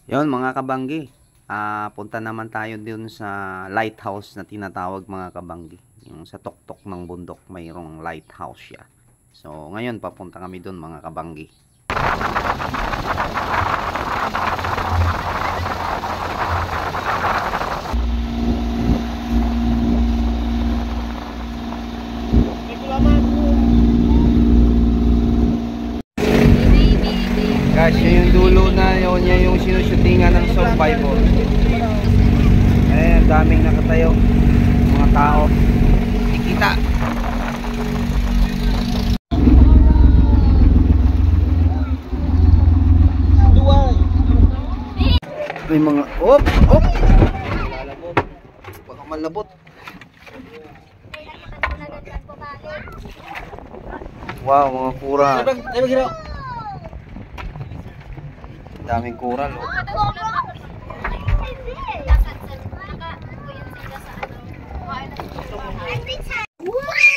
Yon mga kabanggi, punta naman tayo dun sa lighthouse na tinatawag mga kabanggi. Yung sa tuktok ng bundok mayroong lighthouse siya. So ngayon papunta kami dun mga kabanggi. Guys, yung dulo na yun, yung sinushootingan ng Survivor. Ayan, daming nakatayo mga tao. Ikita. May mga op. Lalabot. Baka malabot. Wow, mga kura. Daming kural, oh.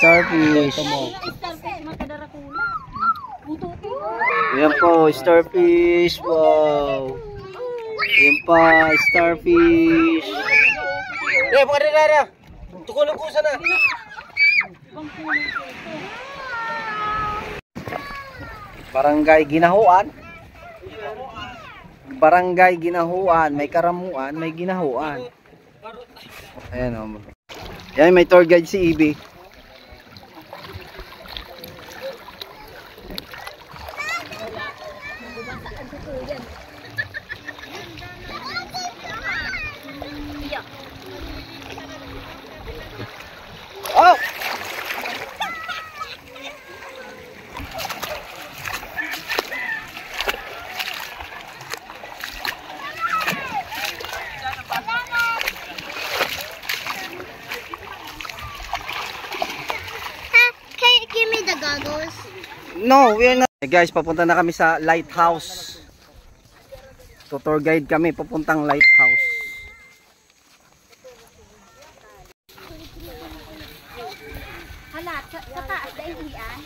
Starfish. Ayan po, starfish. Wow. Ayan pa, starfish. Eh, mga rinara. Tukulong ko sana. Barangay Ginahuan. Barangay Ginahuan, may Karamuan, may Ginahuan. Ayan o. Ayan, may tour guide si Ibi. Oh! No, we are not. Hey guys, papunta na kami sa lighthouse. Tour guide kami papuntang lighthouse. Hala, sa taas na ihian.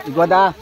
Igwada.